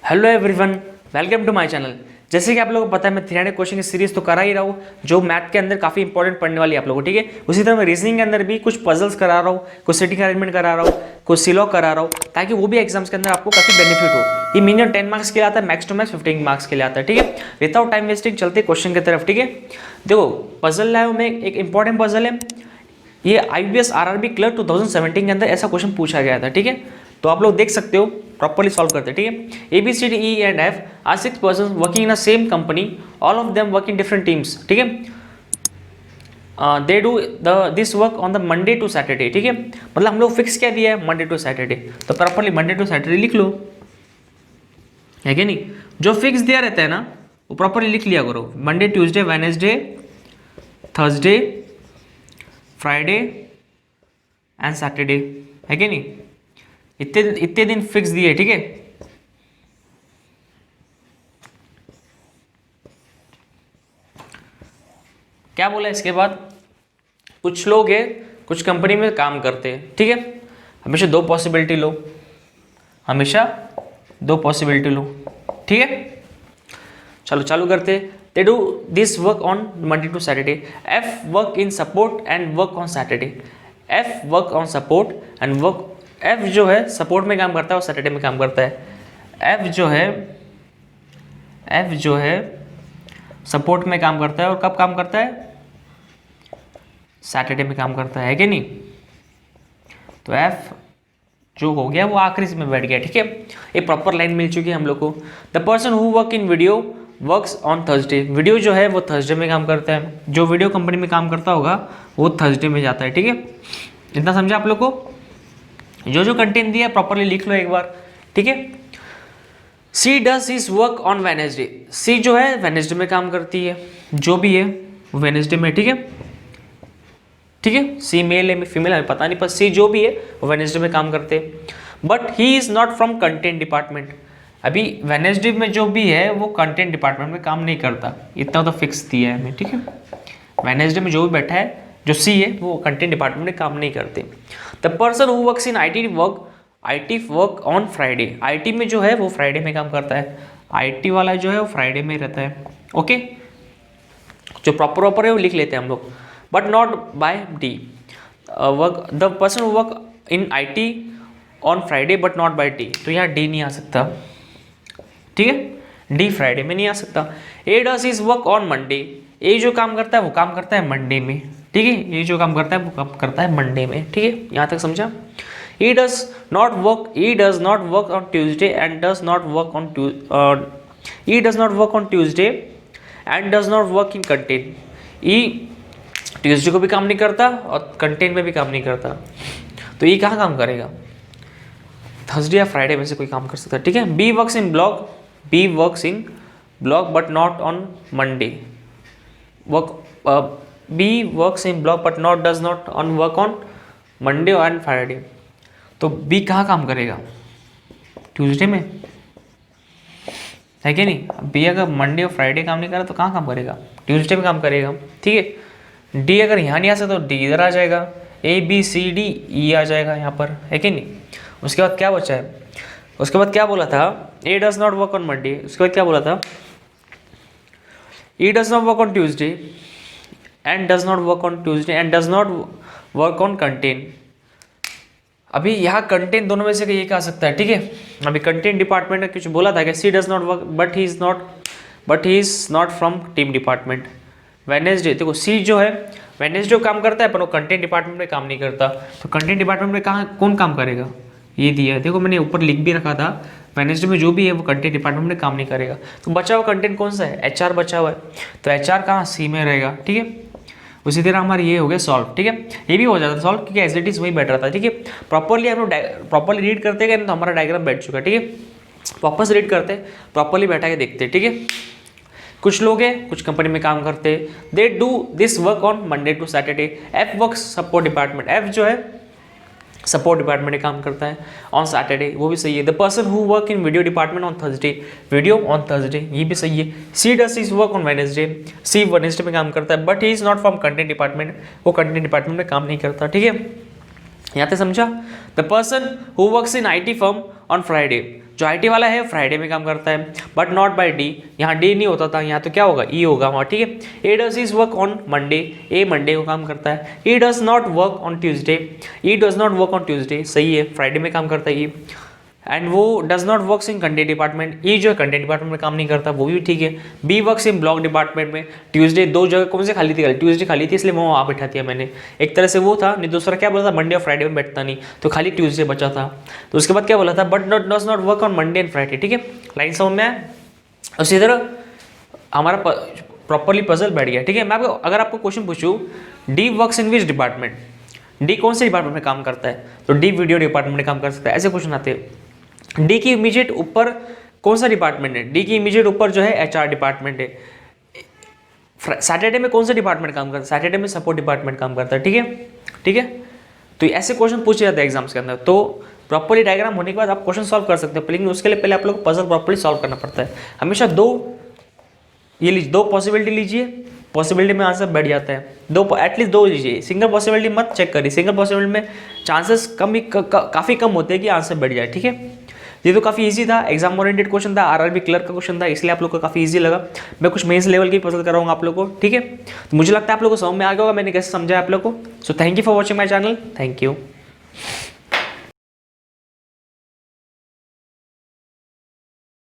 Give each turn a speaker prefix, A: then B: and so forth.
A: Hello everyone, welcome to my channel. जैसे कि आप लोगों को पता है मैं 300 क्वेश्चन की सीरीज तो करा ही रहा हूँ जो मैथ के अंदर काफी इंपॉर्टेंट पढ़ने वाली है आप लोगों को, ठीक है। उसी तरह मैं रीजनिंग के अंदर भी कुछ पजल्स करा रहा हूँ, कुछ सिटिंग अरेंजमेंट करा रहा हूँ, कुछ सिलॉग करा रहा हूँ, ताकि वो भी एग्जाम्स के अंदर आपको काफी बेनिफिट हो। ये मिनिमम 10 मार्क्स के लिए आता है, मैक्स टू मैक्स 15 मार्क्स के लिए आता है, ठीक है। विदाउट टाइम वेस्टिंग चलते क्वेश्चन की तरफ, ठीक है। देखो पजल लाया हूँ मैं, एक इंपॉर्टेंट पजल है ये। IBPS RRB क्लर्क 2017 के अंदर ऐसा क्वेश्चन पूछा गया था, ठीक है। तो आप लोग देख सकते हो, प्रॉपर्ली सॉल्व करते हैं, ठीक है। ABCDE and F are 6 person working in a same company, all of them work in different teams, ठीक है। They do this work on the Monday to Saturday, ठीक है। मतलब हम लोग फिक्स क्या दिया है, मंडे टू सैटरडे, तो प्रॉपर्ली मंडे टू सैटरडे लिख लो, है कि नहीं। जो फिक्स दिया रहता है ना वो प्रॉपर्ली लिख लिया करो, Monday Tuesday Wednesday Thursday Friday and Saturday, है कि नहीं। इतने दिन फिक्स दिए, ठीक है। क्या बोला इसके बाद, कुछ लोग है कुछ कंपनी में काम करते हैं, ठीक है। हमेशा दो पॉसिबिलिटी लो, हमेशा दो पॉसिबिलिटी लो, ठीक है। चलो चालू करते। They do this work on Monday to Saturday, F work in support and work on Saturday, F work on support and work, F जो है सपोर्ट में काम करता है और सैटरडे में काम करता है। एफ जो है सपोर्ट में काम करता है और कब काम करता है, सैटरडे में काम करता है कि नहीं। तो एफ जो हो गया वो आखिरी में बैठ गया, ठीक है। एक प्रॉपर लाइन मिल चुकी है हम लोग को। The person who work in video works on Thursday, video जो है वो थर्सडे में काम करता है, जो वीडियो कंपनी में काम करता होगा वो थर्सडे में जाता है, ठीक है। इतना समझा आप लोग को। जो जो कंटेंट दिया प्रॉपर्ली लिख लो एक बार, ठीक है। C does his work on Wednesday, C जो है वेडनेसडे में काम करती है, जो भी है वो वेडनेसडे में, ठीक है, ठीक है। सी मेल है फीमेल है पता नहीं, पर सी जो भी है वो वेडनेसडे में काम करते हैं। But he is not from content department, अभी वेडनेसडे में जो भी है वो कंटेंट डिपार्टमेंट में काम नहीं करता, इतना तो फिक्स दिया है हमें, ठीक है। वेडनेसडे में जो भी बैठा है जो सी है वो कंटेंट डिपार्टमेंट में काम नहीं करते। The person who works in IT work on Friday, IT में जो है वो फ्राइडे में काम करता है, IT वाला जो है वो फ्राइडे में रहता है, ओके। जो प्रॉपर है वो लिख लेते हैं हम लोग, but not by D work, the person who work in IT on Friday but not by D, तो यहाँ डी नहीं आ सकता, ठीक है। डी फ्राइडे में नहीं आ सकता। A does his work on Monday, A जो काम करता है वो काम करता है मंडे में, ठीक है। ये जो काम करता है वो काम करता है मंडे में, ठीक है। यहाँ तक समझा। He does not work on Tuesday and does not work on Tuesday and does not work in content. E Tuesday को भी काम नहीं करता और कंटेंट में भी काम नहीं करता, तो ये कहाँ काम करेगा, थर्सडे या फ्राइडे में से कोई काम कर सकता है, ठीक है। B works in blog but not on Monday, B works in blog but does not on work on Monday and Friday, तो बी कहाँ काम करेगा, ट्यूसडे में, है कि नहीं। बी अगर मंडे और फ्राइडे काम नहीं करा तो कहाँ काम करेगा, ट्यूसडे में काम करेगा, ठीक है। डी अगर यहाँ नहीं आ सकता तो डी इधर आ जाएगा, ABCDE आ जाएगा यहाँ पर, है कि नहीं। उसके बाद क्या बचा है, उसके बाद क्या बोला था, A does not work on Monday, उसके बाद क्या बोला था, E does not work on Tuesday and does not work on content. अभी यहाँ कंटेंट दोनों में से ये कह सकता है, ठीक है। अभी कंटेंट डिपार्टमेंट ने कुछ बोला था कि C does not work but he is not from team department. Wednesday देखो सी जो है वेडनेसडे काम करता है पर वो कंटेंट डिपार्टमेंट में काम नहीं करता, तो कंटेंट डिपार्टमेंट में कहाँ कौन काम करेगा, ये दिया है देखो, मैंने ऊपर लिख भी रखा था। वेडनेसडे में जो भी है वो कंटेंट डिपार्टमेंट में काम नहीं करेगा, तो बचा हुआ कंटेंट कौन सा है, HR बचा हुआ है, तो HR कहाँ सी में रहेगा, ठीक है। उसी तरह हमारा ये हो गया सॉल्व, ठीक है। ये भी हो जाता सॉल्व क्योंकि एज इट इज वही बैठ रहा था, ठीक है। प्रॉपर्ली हम लोग प्रॉपर्ली रीड करते गए तो हमारा डायग्राम बैठ चुका है, ठीक है। वापस रीड करते प्रॉपर्ली बैठा के देखते, ठीक है। कुछ लोग हैं कुछ कंपनी में काम करते, they do this work on Monday to Saturday, F work support department, F जो है सपोर्ट डिपार्टमेंट में काम करता है ऑन सैटरडे, वो भी सही है। The person who work in video department on Thursday, video on Thursday, ये भी सही है। C does his work on Wednesday, C Wednesday में काम करता है but he is not from content department, वो कंटेंट डिपार्टमेंट में काम नहीं करता, ठीक है। यहाँ तक समझा। The person who works in IT firm on Friday, जो IT वाला है फ्राइडे में काम करता है, बट नॉट बाय डी, यहाँ डी नहीं होता था, यहाँ तो क्या होगा ई होगा वहाँ, ठीक है। A does is work on Monday, A Monday को काम करता है। E does not work on Tuesday, E does not work on Tuesday, सही है, फ्राइडे में काम करता है ई। एंड वो does not works in content department, E जो है कंटेंट डिपार्टमेंट में काम नहीं करता, वो भी ठीक है। B works in block department में, ट्यूसडे दो जगह कौन से खाली थी, ट्यूसडे खाली थी इसलिए वो वहाँ बैठा दिया मैंने, एक तरह से वो था, नहीं दूसरा क्या बोला था, मंडे और फ्राइडे में बैठता नहीं, तो खाली ट्यूसडे बचा था। तो उसके बाद क्या बोला था, but not does not work on Monday and Friday, ठीक है, लाइन समझ में आया। उसी तरह हमारा प्रॉपरली पजल बैठ गया, ठीक है। मैं आपको अगर आपको क्वेश्चन पूछूँ, D works in which department, D कौन से डिपार्टमेंट में काम करता है, तो डी वीडियो डिपार्टमेंट में काम कर सकता है, ऐसे क्वेश्चन आते हैं। डी की इमीडिएट ऊपर कौन सा डिपार्टमेंट है, डी की इमीडिएट ऊपर जो है HR डिपार्टमेंट है। सैटरडे में कौन सा डिपार्टमेंट काम करता है, सैटरडे में सपोर्ट डिपार्टमेंट काम करता है, ठीक है, ठीक है। तो ऐसे क्वेश्चन पूछे जाते हैं एग्जाम्स के अंदर। तो प्रॉपर्ली डायग्राम होने के बाद आप क्वेश्चन सॉल्व कर सकते हो, लेकिन उसके लिए पहले आप लोग को पजल प्रॉपर्ली सॉल्व करना पड़ता है। हमेशा दो पॉसिबिलिटी लीजिए, पॉसिबिलिटी में आंसर बैठ जाता है, दो एटलीस्ट दो लीजिए, सिंगल पॉसिबिलिटी मत चेक करिए, सिंगल पॉसिबिलिटी में चांसेस काफ़ी कम होते हैं कि आंसर बैठ जाए, ठीक है। ये तो काफ़ी इजी था, एग्जाम ओरिएंटेड क्वेश्चन था, RRB क्लर्क का क्वेश्चन था, इसलिए आप लोग को काफ़ी इजी लगा। मैं कुछ मेंस लेवल की पसंद कराऊंगा आप लोग को, ठीक है। तो मुझे लगता है आप लोग को समझ में आ गया होगा मैंने कैसे समझाया आप लोग को। So thank you for watching my channel, thank you.